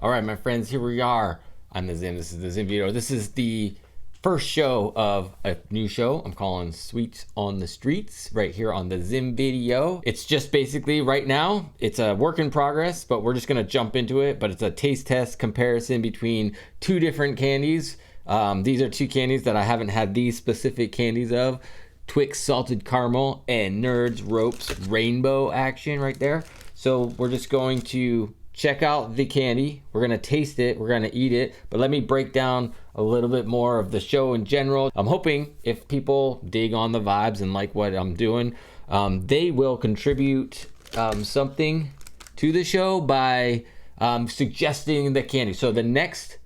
All right, my friends, here we are on the Zim. This is the Zim video. This is the first show of a new show I'm calling Sweets on the Streets right here on the Zim video. It's just basically right now, it's a work in progress, but we're just gonna jump into it. But it's a taste test comparison between two different candies. These are two candies that I haven't had these specific candies of. Twix Salted Caramel and Nerds Ropes Rainbow Action right there. So we're just going to check out the candy. We're gonna taste it, we're gonna eat it, but let me break down a little bit more of the show in general. I'm hoping if people dig on the vibes and like what I'm doing, they will contribute something to the show by suggesting the candy. So the next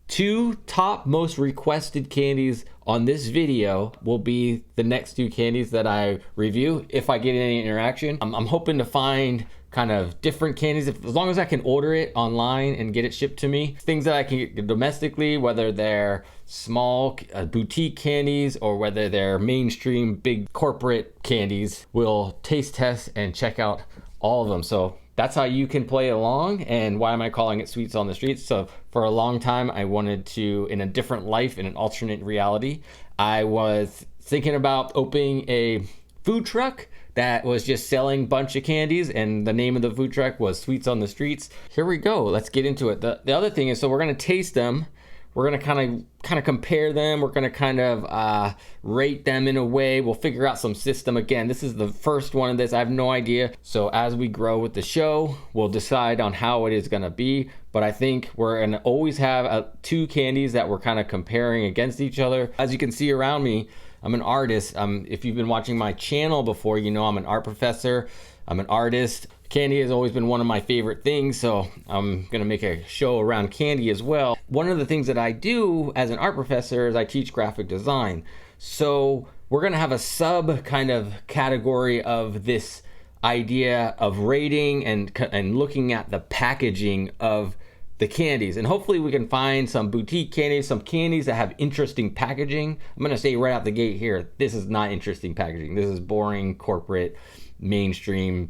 two top most requested candies on this video will be the next two candies that I review if I get any interaction. I'm hoping to find kind of different candies, as long as I can order it online and get it shipped to me. Things that I can get domestically, whether they're small boutique candies or whether they're mainstream big corporate candies. We'll taste test and check out all of them. So that's how you can play along. And why am I calling it Sweets on the Streets? So for a long time, I wanted to, in a different life, in an alternate reality, I was thinking about opening a food truck that was just selling a bunch of candies, and the name of the food truck was Sweets on the Streets. Here we go, let's get into it. The other thing is, so we're gonna taste them. We're gonna kind of compare them. We're gonna kind of rate them in a way. We'll figure out some system. Again, this is the first one of this. I have no idea. So as we grow with the show, we'll decide on how it is gonna be. But I think we're gonna always have two candies that we're kind of comparing against each other. As you can see around me, I'm an artist. If you've been watching my channel before, you know I'm an art professor. I'm an artist. Candy has always been one of my favorite things, so I'm gonna make a show around candy as well. One of the things that I do as an art professor is I teach graphic design. So we're gonna have a sub kind of category of this idea of rating and looking at the packaging of the candies, and hopefully we can find some boutique candies, some candies that have interesting packaging. I'm gonna say right out the gate here, this is not interesting packaging. This is boring, corporate, mainstream,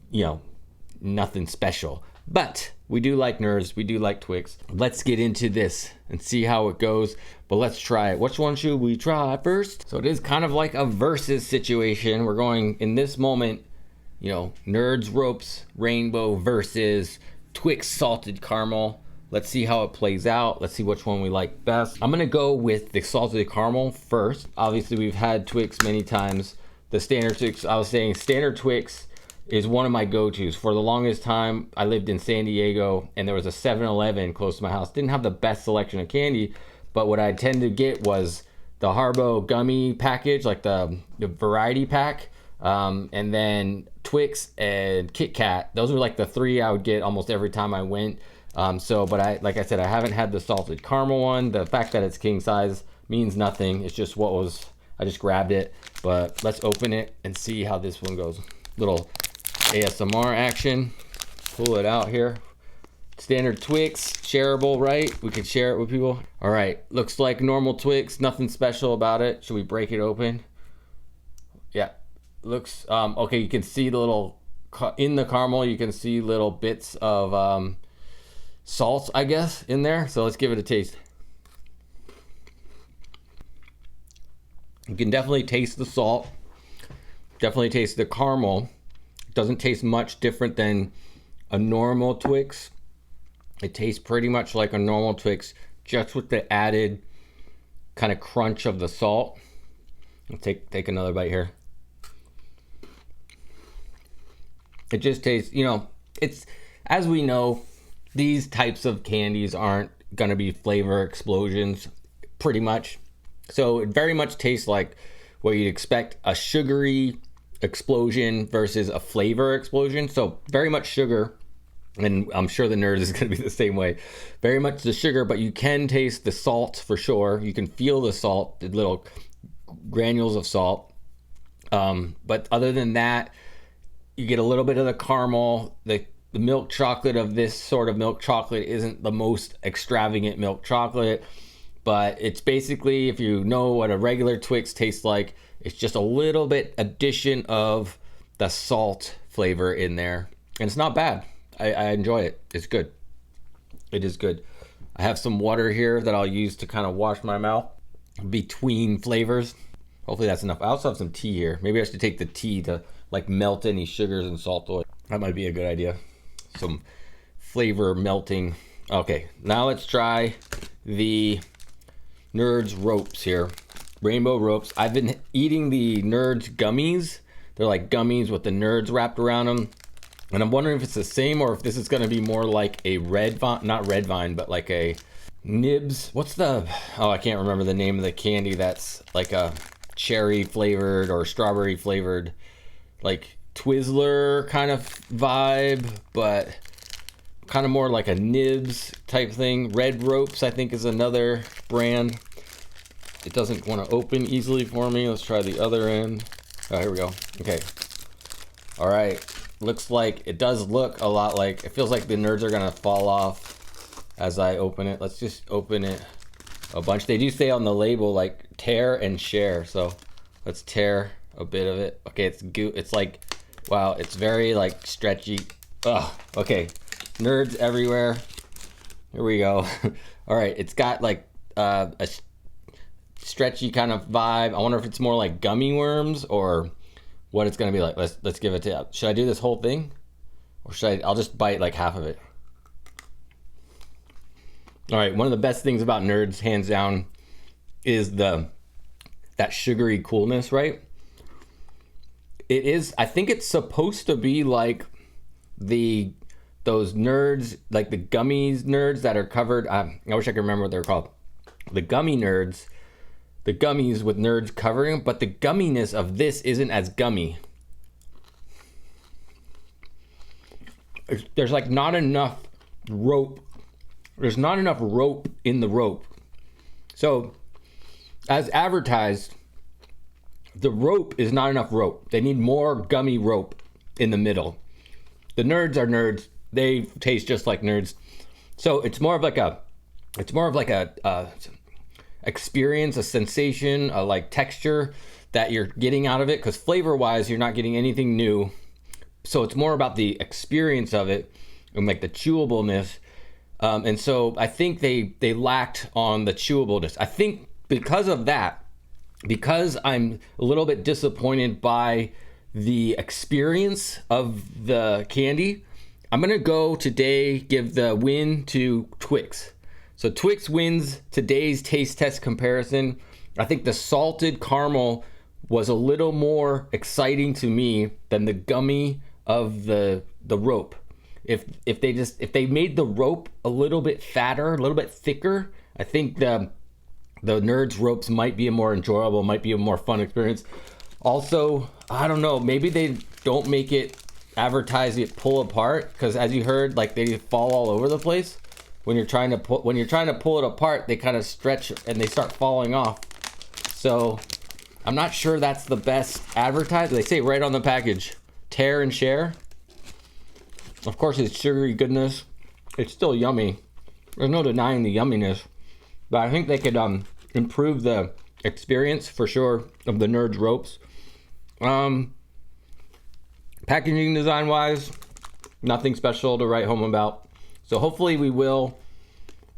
you know, nothing special. But we do like Nerds, we do like Twix. Let's get into this and see how it goes, but let's try it. Which one should we try first? So it is kind of like a versus situation. We're going, in this moment, you know, Nerds Ropes Rainbow versus Twix Salted Caramel. Let's see how it plays out. Let's see which one we like best. I'm gonna go with the Salted Caramel first. Obviously, we've had Twix many times. The standard Twix, I was saying standard Twix is one of my go-tos. For the longest time, I lived in San Diego and there was a 7-Eleven close to my house. Didn't have the best selection of candy, but what I tend to get was the Haribo gummy package, like the variety pack. And then Twix and Kit Kat. Those were like the three I would get almost every time I went. But like I said, I haven't had the salted caramel one. The fact that it's king size means nothing. It's just I just grabbed it. But let's open it and see how this one goes. Little ASMR action. Pull it out here. Standard Twix, shareable, right? We could share it with people. All right, looks like normal Twix, nothing special about it. Should we break it open? Yeah. Looks okay. You can see the little in the caramel, you can see little bits of salt, I guess, in there. So let's give it a taste. You can definitely taste the salt, definitely taste the caramel. It doesn't taste much different than a normal Twix. It tastes pretty much like a normal Twix, just with the added kind of crunch of the salt. I'll take another bite here. It just tastes, you know, it's, as we know, these types of candies aren't gonna be flavor explosions, pretty much. So it very much tastes like what you'd expect, a sugary explosion versus a flavor explosion. So very much sugar, and I'm sure the Nerds is gonna be the same way. Very much the sugar, but you can taste the salt for sure. You can feel the salt, the little granules of salt. But other than that, you get a little bit of the caramel. The milk chocolate of this sort of milk chocolate isn't the most extravagant milk chocolate, but it's basically, if you know what a regular Twix tastes like, it's just a little bit addition of the salt flavor in there. And it's not bad. I enjoy it. It's good. It is good. I have some water here that I'll use to kind of wash my mouth between flavors. Hopefully that's enough. I also have some tea here. Maybe I should take the tea to like melt any sugars and salt oil. That might be a good idea. Some flavor melting. Okay, now let's try the Nerds Ropes here. Rainbow Ropes. I've been eating the Nerds gummies. They're like gummies with the Nerds wrapped around them. And I'm wondering if it's the same or if this is going to be more like a red vine, not red vine, but like a nibs. What's the, oh, I can't remember the name of the candy that's like a cherry flavored or strawberry flavored, like Twizzler kind of vibe, but kind of more like a nibs type thing. Red Ropes, I think, is another brand. It doesn't want to open easily for me. Let's try the other end. Oh, here we go. Okay. All right. Looks like, it does look a lot like, it feels like the Nerds are gonna fall off as I open it. Let's just open it a bunch. They do say on the label like tear and share, so let's tear a bit of it. Okay, it's like, wow, it's very like stretchy. Ugh, okay, Nerds everywhere. Here we go. All right, it's got like a stretchy kind of vibe. I wonder if it's more like gummy worms or what it's gonna be like. Let's give it to. Should I do this whole thing, or should I'll just bite like half of it. All right, one of the best things about Nerds, hands down, is that sugary coolness, right? It is. I think it's supposed to be like those Nerds, like the gummies Nerds that are covered. I wish I could remember what they're called. The gummy Nerds. The gummies with Nerds covering them, but the gumminess of this isn't as gummy. There's like not enough rope. There's not enough rope in the rope. So, as advertised, the rope is not enough rope. They need more gummy rope in the middle. The Nerds are Nerds. They taste just like Nerds. So it's more of like a experience, a sensation, a like texture that you're getting out of it, because flavor wise you're not getting anything new, so it's more about the experience of it and like the chewableness, and so I think they lacked on the chewableness. I think because of that, because I'm a little bit disappointed by the experience of the candy, I'm gonna go today give the win to Twix. So Twix wins today's taste test comparison. I think the salted caramel was a little more exciting to me than the gummy of the rope. If they made the rope a little bit fatter, a little bit thicker, I think the Nerds ropes might be a more enjoyable, might be a more fun experience. Also, I don't know, maybe they don't make it advertise it pull apart, because as you heard, like they fall all over the place. When you're trying to pull it apart, they kind of stretch and they start falling off. So I'm not sure that's the best advertised. They say right on the package, tear and share. Of course, it's sugary goodness. It's still yummy. There's no denying the yumminess, but I think they could improve the experience for sure of the Nerds ropes. Packaging design wise, nothing special to write home about. So hopefully we will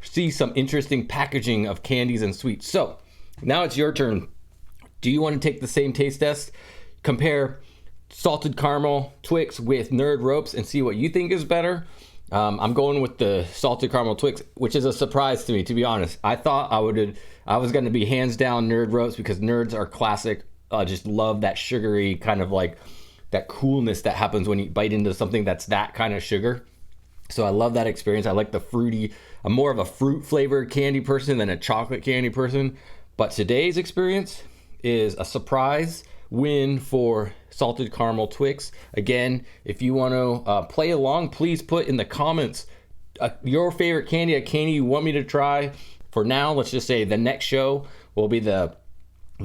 see some interesting packaging of candies and sweets. So now it's your turn. Do you want to take the same taste test? Compare salted caramel Twix with Nerd Ropes and see what you think is better. I'm going with the salted caramel Twix, which is a surprise to me, to be honest. I thought I was going to be hands down Nerd Ropes because Nerds are classic. I just love that sugary kind of like that coolness that happens when you bite into something that's that kind of sugar. So I love that experience. I like the fruity. I'm more of a fruit flavored candy person than a chocolate candy person. But today's experience is a surprise win for salted caramel Twix. Again, if you want to play along, please put in the comments your favorite candy, a candy you want me to try. For now, let's just say the next show will be the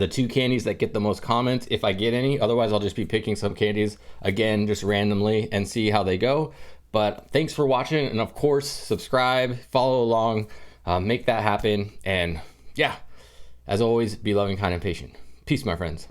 two candies that get the most comments, if I get any. Otherwise, I'll just be picking some candies, again, just randomly, and see how they go. But thanks for watching, and of course, subscribe, follow along, make that happen. And yeah, as always, be loving, kind, and patient. Peace, my friends.